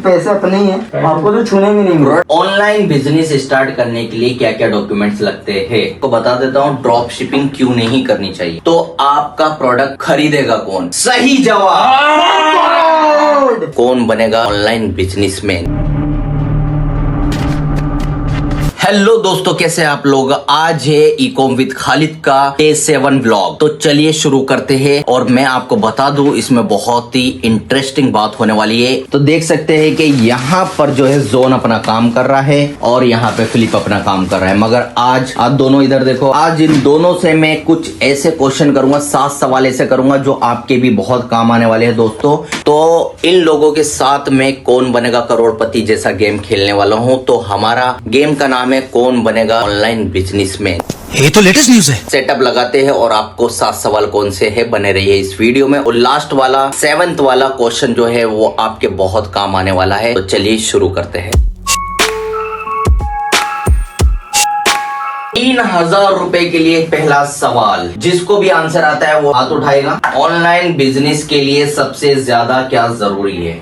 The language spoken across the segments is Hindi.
पैसे अपने ही है, आपको तो छूने भी नहीं मिले। ऑनलाइन बिजनेस स्टार्ट करने के लिए क्या क्या डॉक्यूमेंट्स लगते हैं तो बता देता हूँ। ड्रॉप शिपिंग क्यों नहीं करनी चाहिए, तो आपका प्रोडक्ट खरीदेगा कौन? सही जवाब। कौन बनेगा ऑनलाइन बिजनेसमैन? हेलो दोस्तों, कैसे हैं आप लोग? आज है ई-कॉम विद खालिद का डे 7 व्लॉग। तो चलिए शुरू करते हैं। और मैं आपको बता दूं, इसमें बहुत ही इंटरेस्टिंग बात होने वाली है। तो देख सकते हैं कि यहाँ पर जो है जोन अपना काम कर रहा है और यहाँ पे फिलिप अपना काम कर रहा है। मगर आज आप दोनों इधर देखो, आज इन दोनों से मैं कुछ ऐसे क्वेश्चन करूंगा, 7 सवाल ऐसे करूंगा जो आपके भी बहुत काम आने वाले हैं दोस्तों। तो इन लोगों के साथ में कौन बनेगा करोड़पति जैसा गेम खेलने वाला हूँ। तो हमारा गेम का नाम है कौन बनेगा ऑनलाइन बिजनेसमैन। ये तो लेटेस्ट न्यूज है। सेटअप लगाते हैं और आपको 7 सवाल कौन से है बने रहिए इस वीडियो में। और लास्ट वाला 7th वाला क्वेश्चन जो है वो आपके बहुत काम आने वाला है। तो चलिए शुरू करते हैं। 3000 रुपए के लिए पहला सवाल, जिसको भी आंसर आता है वो हाथ उठाएगा। ऑनलाइन बिजनेस के लिए सबसे ज्यादा क्या जरूरी है?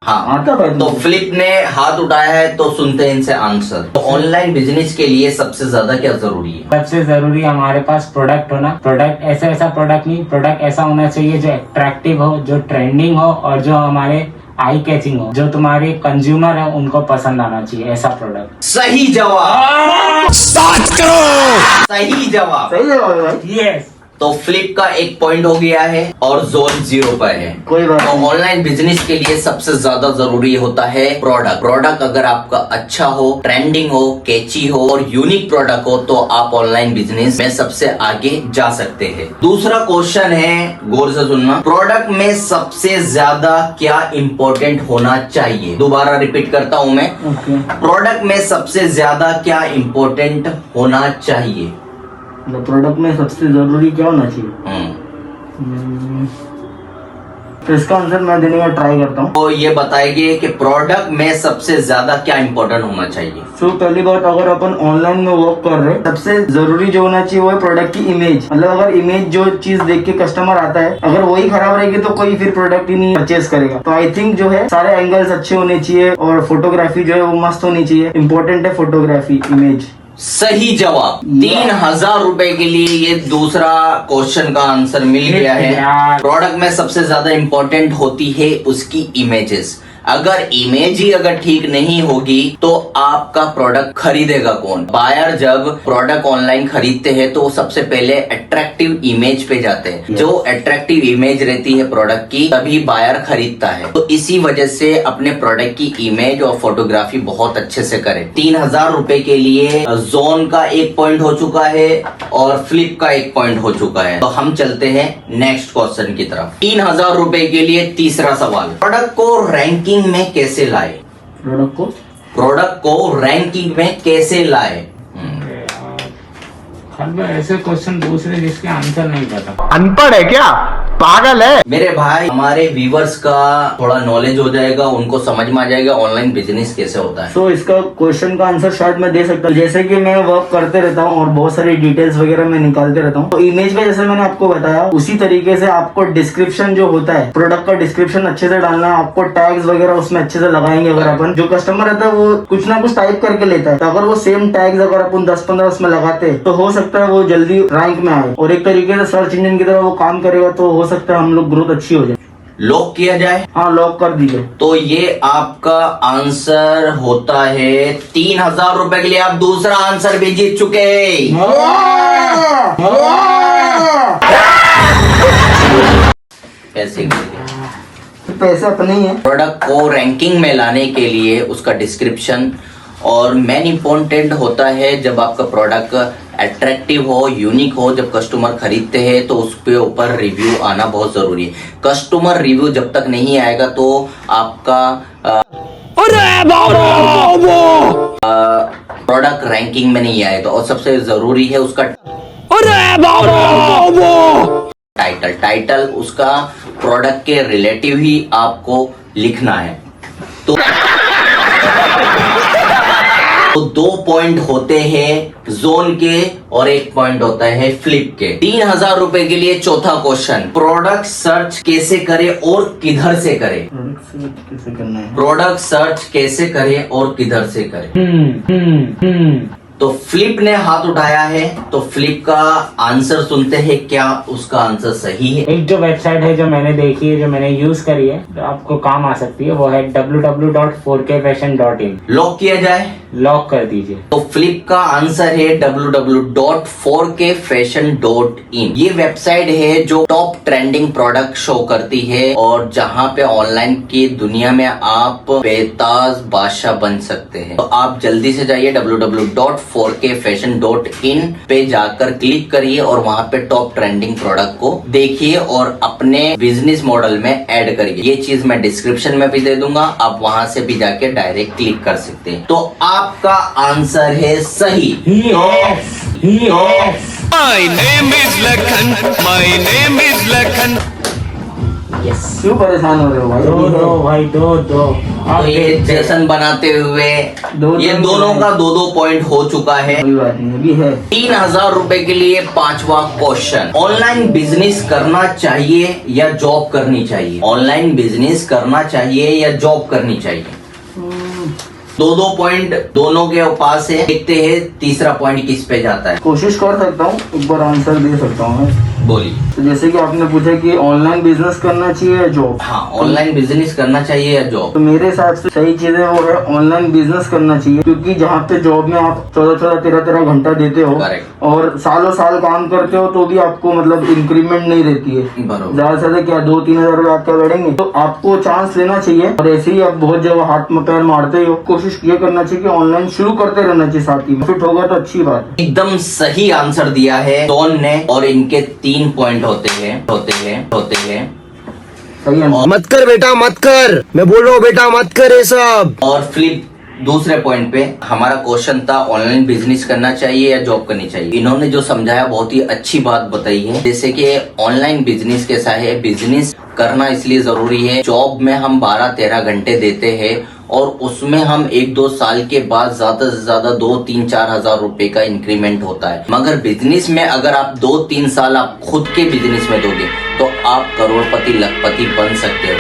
हाँ, तो फिलिप ने हाथ उठाया है, तो सुनते हैं इनसे आंसर। तो ऑनलाइन बिजनेस के लिए सबसे ज्यादा क्या जरूरी है? सबसे जरूरी हमारे पास प्रोडक्ट होना। प्रोडक्ट ऐसा प्रोडक्ट नहीं, प्रोडक्ट ऐसा होना चाहिए जो अट्रैक्टिव हो, जो ट्रेंडिंग हो और जो हमारे आई कैचिंग हो, जो तुम्हारे कंज्यूमर है उनको पसंद आना चाहिए, ऐसा प्रोडक्ट। सही जवाब। 7 करोड़। सही जवाब। सही जवाब है भाई। यस। तो फ्लिप का 1 पॉइंट हो गया है और जोन 0 पर है। कोई बात तो ऑनलाइन बिजनेस के लिए सबसे ज्यादा जरूरी होता है प्रोडक्ट। प्रोडक्ट अगर आपका अच्छा हो, ट्रेंडिंग हो, कैची हो और यूनिक प्रोडक्ट हो तो आप ऑनलाइन बिजनेस में सबसे आगे जा सकते हैं। दूसरा क्वेश्चन है, गौर से सुनना। प्रोडक्ट में सबसे ज्यादा क्या इम्पोर्टेंट होना चाहिए? दोबारा रिपीट करता हूं मैं। प्रोडक्ट में सबसे ज्यादा क्या इम्पोर्टेंट होना चाहिए? प्रोडक्ट में सबसे जरूरी क्या होना चाहिए? तो इसका आंसर मैं देने का ट्राई करता हूँ। तो ये बताएंगे कि प्रोडक्ट में सबसे ज्यादा क्या इम्पोर्टेंट होना चाहिए। तो पहली बात, अगर अपन ऑनलाइन में वर्क कर रहे हैं, सबसे जरूरी जो होना चाहिए वो है प्रोडक्ट की इमेज। मतलब अगर इमेज जो चीज देख के कस्टमर आता है, अगर वही खराब रहेगी तो कोई फिर प्रोडक्ट ही नहीं परचेज करेगा। तो आई थिंक जो है सारे एंगल्स अच्छे होने चाहिए और फोटोग्राफी जो है वो मस्त होनी चाहिए। इंपॉर्टेंट है फोटोग्राफी, इमेज। सही जवाब। 3000 रुपए के लिए ये दूसरा क्वेश्चन का आंसर मिल गया है। प्रोडक्ट में सबसे ज्यादा इंपॉर्टेंट होती है उसकी इमेजेस। अगर इमेज ही अगर ठीक नहीं होगी तो आपका प्रोडक्ट खरीदेगा कौन? बायर जब प्रोडक्ट ऑनलाइन खरीदते हैं तो सबसे पहले अट्रैक्टिव इमेज पे जाते हैं। जो अट्रैक्टिव इमेज रहती है प्रोडक्ट की, तभी बायर खरीदता है। तो इसी वजह से अपने प्रोडक्ट की इमेज और फोटोग्राफी बहुत अच्छे से करें। 3000 रुपए के लिए जोन का 1 पॉइंट हो चुका है और फ्लिप का 1 पॉइंट हो चुका है। तो हम चलते हैं नेक्स्ट क्वेश्चन की तरफ। 3000 रुपए के लिए तीसरा सवाल, प्रोडक्ट को रैंकिंग में कैसे लाए? प्रोडक्ट को रैंकिंग में कैसे लाए? ऐसे क्वेश्चन दूसरे जिसके आंसर नहीं पता। अनपढ़ है क्या? पागल है मेरे भाई, हमारे व्यूवर्स का थोड़ा नॉलेज हो जाएगा, उनको समझ में आ जाएगा ऑनलाइन बिजनेस कैसे होता है। तो इसका क्वेश्चन का आंसर शायद मैं दे सकता हूँ। जैसे कि मैं वर्क करते रहता हूँ और बहुत सारी डिटेल्स वगैरह मैं निकालते रहता हूँ। तो इमेज में जैसे मैंने आपको बताया, उसी तरीके से आपको डिस्क्रिप्शन जो होता है, प्रोडक्ट का डिस्क्रिप्शन अच्छे से डालना है। आपको टैग्स वगैरह उसमें अच्छे से लगाएंगे। अगर अपन जो कस्टमर रहता है वो कुछ ना कुछ टाइप करके लेता है, तो अगर वो सेम टैग्स अगर अपन 10-15 उसमें लगाते हैं तो हो सकता है वो जल्दी रैंक में आए और एक तरीके से सर्च इंजन की तरह वो काम करेगा। तो हो सकता है हम लोग ग्रोथ अच्छी हो जाए। लॉक किया जाए? हाँ, लॉक कर दीजिए। तो ये आपका आंसर होता है 3000 रुपए के लिए आप दूसरा आंसर भी जीत चुके। पैसे अपने ही है। प्रोडक्ट को रैंकिंग में लाने के लिए उसका डिस्क्रिप्शन और मेन इम्पोर्टेंट होता है जब आपका प्रोडक्ट अट्रैक्टिव हो, यूनिक हो, जब कस्टमर खरीदते हैं तो उस पे ऊपर रिव्यू आना बहुत जरूरी है। कस्टमर रिव्यू जब तक नहीं आएगा तो आपका प्रोडक्ट रैंकिंग में नहीं आएगा। और सबसे जरूरी है उसका टाइटल उसका प्रोडक्ट के रिलेटिव ही आपको लिखना है। तो तो 2 पॉइंट होते हैं जोन के और 1 पॉइंट होता है फ्लिप के। 3000 रुपए के लिए चौथा क्वेश्चन, प्रोडक्ट सर्च कैसे करे और किधर से करे? कैसे करना है? प्रोडक्ट सर्च कैसे करे और किधर से करे? तो फ्लिप ने हाथ उठाया है, तो फ्लिप का आंसर सुनते हैं, क्या उसका आंसर सही है? एक जो वेबसाइट है जो मैंने देखी है, जो मैंने यूज करी है, जो आपको काम आ सकती है, वो है www.4kfashion.in। लॉक किया जाए? लॉक कर दीजिए। तो फ्लिप का आंसर है www.4kfashion.in। ये वेबसाइट है जो टॉप ट्रेंडिंग प्रोडक्ट शो करती है और जहां पे ऑनलाइन की दुनिया में आप बेताज बादशाह बन सकते हैं। तो आप जल्दी से जाइए www.4kfashion.in पे जाकर क्लिक करिए और वहां पे टॉप ट्रेंडिंग प्रोडक्ट को देखिए और अपने बिजनेस मॉडल में ऐड करिए। ये चीज मैं डिस्क्रिप्शन में भी दे दूंगा, आप वहां से भी जाके डायरेक्ट क्लिक कर सकते हैं। तो आपका आंसर है सही। My name is Lakhan. My name is Lakhan. क्यों परेशान हो रहे हो भाई? दो भाई दो। तो ये जश्न बनाते हुए ये दोनों का 2-2 पॉइंट हो चुका है। कोई बात नहीं, अभी है। 3000 रुपए के लिए 5वां क्वेश्चन, ऑनलाइन बिजनेस करना चाहिए या जॉब करनी चाहिए? ऑनलाइन बिजनेस करना चाहिए या जॉब करनी चाहिए? 2-2 पॉइंट दोनों के पास है। देखते हैं तीसरा पॉइंट किस पे जाता है। कोशिश कर सकता हूँ, एक बार आंसर दे सकता हूँ मैं। बोलिए। तो जैसे कि आपने पूछा कि ऑनलाइन बिजनेस करना चाहिए या जॉब? हाँ, ऑनलाइन बिजनेस करना चाहिए या जॉब? तो मेरे हिसाब से सही चीज है वो है ऑनलाइन बिजनेस करना चाहिए, क्योंकि जहाँ पे जॉब में आप 14-13 घंटा देते हो Correct। और सालों साल काम करते हो तो भी आपको मतलब इंक्रीमेंट नहीं रहती है। बरोबर। ज्यादा से ज्यादा क्या 2-3 हजार रुपए आपका बढ़ेंगे, तो आपको चांस लेना चाहिए। और ऐसे ही आप बहुत जगह हाथ में पैर मारते हो, कोशिश ये करना चाहिए कि ऑनलाइन शुरू करते रहना चाहिए, साथ ही फिट होगा तो अच्छी बात है। एकदम सही आंसर दिया है डॉन ने और इनके 3 पॉइंट होते हैं। सही है। मत कर बेटा मत कर, मैं बोल रहा हूँ बेटा मत कर ये सब। और फ्लिप दूसरे पॉइंट पे हमारा क्वेश्चन था ऑनलाइन बिजनेस करना चाहिए या जॉब करनी चाहिए। इन्होंने जो समझाया बहुत ही अच्छी बात बताई है। जैसे कि ऑनलाइन बिजनेस कैसा है, बिजनेस करना इसलिए जरूरी है, जॉब में हम 12-13 घंटे देते हैं और उसमें हम 1-2 साल के बाद ज्यादा से ज्यादा 2-3-4 हजार रुपए का इंक्रीमेंट होता है। मगर बिजनेस में अगर आप 2-3 साल आप खुद के बिजनेस में दोगे तो आप करोड़पति लखपति बन सकते हो।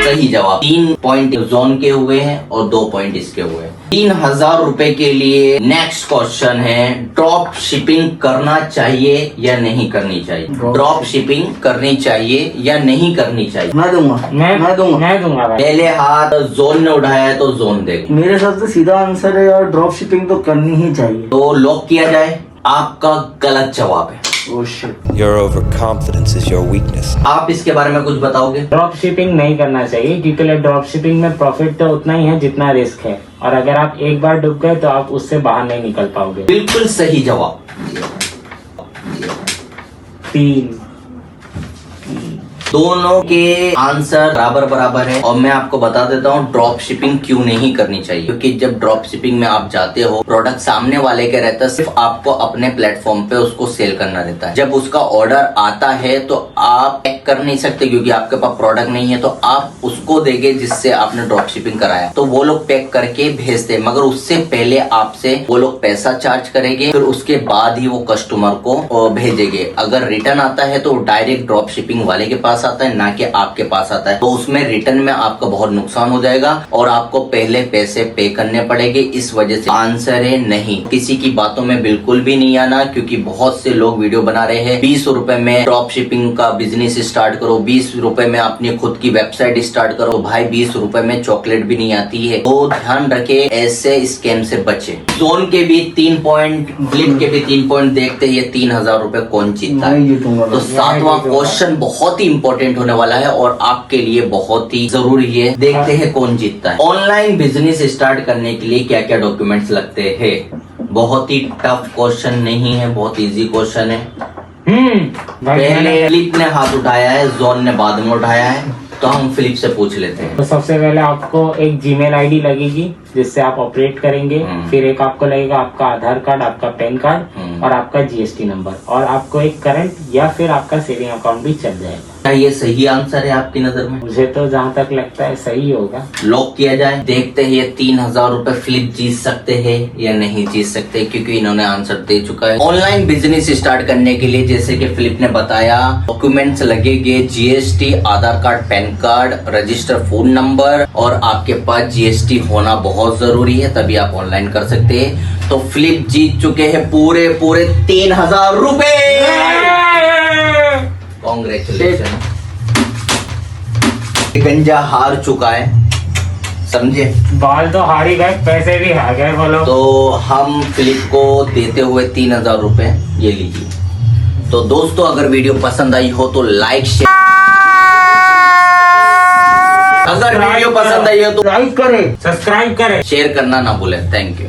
सही जवाब। 3 पॉइंट जोन के हुए हैं और 2 पॉइंट इसके हुए हैं। 3000 रुपए के लिए नेक्स्ट क्वेश्चन है, ड्रॉप शिपिंग करना चाहिए या नहीं करनी चाहिए? ड्रॉप शिपिंग करनी चाहिए या नहीं करनी चाहिए? मैं दूंगा मैं दूंगा भाई। पहले हाथ जोन ने उठाया है तो जोन देगा। मेरे हिसाब से सीधा आंसर है यार, ड्रॉप शिपिंग तो करनी ही चाहिए। तो लॉक किया जाए? आपका गलत जवाब है। Oh shit। Your overconfidence is your weakness. आप इसके बारे में कुछ बताओगे? ड्रॉप शिपिंग नहीं करना चाहिए, क्योंकि ड्रॉप शिपिंग में प्रॉफिट तो उतना ही है जितना रिस्क है, और अगर आप एक बार डूब गए तो आप उससे बाहर नहीं निकल पाओगे। बिल्कुल सही जवाब। 3 दोनों के आंसर बराबर है और मैं आपको बता देता हूँ ड्रॉप शिपिंग क्यों नहीं करनी चाहिए। क्योंकि जब ड्रॉप शिपिंग में आप जाते हो, प्रोडक्ट सामने वाले के रहता है, सिर्फ आपको अपने प्लेटफॉर्म पे उसको सेल करना रहता है। जब उसका ऑर्डर आता है तो आप पैक कर नहीं सकते, क्योंकि आपके पास प्रोडक्ट नहीं है। तो आप उसको देंगे जिससे आपने ड्रॉप शिपिंग कराया, तो वो लोग पैक करके भेजते, मगर उससे पहले आपसे वो लोग पैसा चार्ज करेंगे, फिर उसके बाद ही वो कस्टमर को भेजेंगे। अगर रिटर्न आता है तो डायरेक्ट ड्रॉप शिपिंग वाले के पास आता है, ना कि आपके पास आता है। तो उसमें रिटर्न में आपका बहुत नुकसान हो जाएगा और आपको पहले पैसे पे करने पड़ेंगे। इस वजह से आंसर है नहीं। किसी की बातों में बिल्कुल भी नहीं आना, क्योंकि बहुत से लोग वीडियो बना रहे हैं 20 रुपए में ड्रॉप शिपिंग का बिजनेस स्टार्ट करो, 20 रुपए में अपनी खुद की वेबसाइट स्टार्ट करो। भाई 20 रुपए में चॉकलेट भी नहीं आती है। तो ध्यान रखे, ऐसे स्कैम से बचे। जोन के भी 3 पॉइंट, फ्लिप के भी 3 पॉइंट। देखते हैं ये 3000 रुपए कौन जीतता मैं है। जीतूंगा। तो 7वां क्वेश्चन बहुत ही इंपॉर्टेंट होने वाला है और आपके लिए बहुत ही जरूरी है। देखते हैं कौन जीतता है। ऑनलाइन बिजनेस स्टार्ट करने के लिए क्या क्या डॉक्यूमेंट्स लगते हैं? बहुत ही टफ क्वेश्चन नहीं है, बहुत इजी क्वेश्चन है। पहले फ्लिप ने हाथ उठाया है, जोन ने बाद में उठाया है, तो हम फ्लिप से पूछ लेते हैं। तो सबसे पहले आपको एक जीमेल आईडी लगेगी जिससे आप ऑपरेट करेंगे। फिर एक आपको लगेगा आपका आधार कार्ड, आपका पैन कार्ड और आपका जीएसटी नंबर, और आपको एक करंट या फिर आपका सेविंग अकाउंट भी चल जाएगा। क्या ये सही आंसर है आपकी नजर में? मुझे तो जहाँ तक लगता है सही होगा। लॉक किया जाए, देखते हैं ये 3,000 रुपए फ्लिप जीत सकते हैं या नहीं जीत सकते, क्योंकि इन्होंने आंसर दे चुका है। ऑनलाइन बिजनेस स्टार्ट करने के लिए जैसे कि फ्लिप ने बताया, डॉक्यूमेंट्स लगेंगे GST, Aadhaar card, PAN card, register phone number और आपके पास जीएसटी होना बहुत जरूरी है, तभी आप ऑनलाइन कर सकते हैं। तो फ्लिप जीत चुके हैं पूरे 3,000 रुपए। कॉन्ग्रेचुलेशन। गंजा हार चुका है, समझे? बॉल तो हार ही गए, पैसे भी हार गए, बोलो। तो हम फ्लिप को देते हुए 3,000 रुपए ये लीजिए। तो दोस्तों, अगर वीडियो पसंद आई हो तो लाइक शेयर, अगर वीडियो पसंद आई हो तो लाइक करें, सब्सक्राइब करें। शेयर करना ना भूलें। Thank you.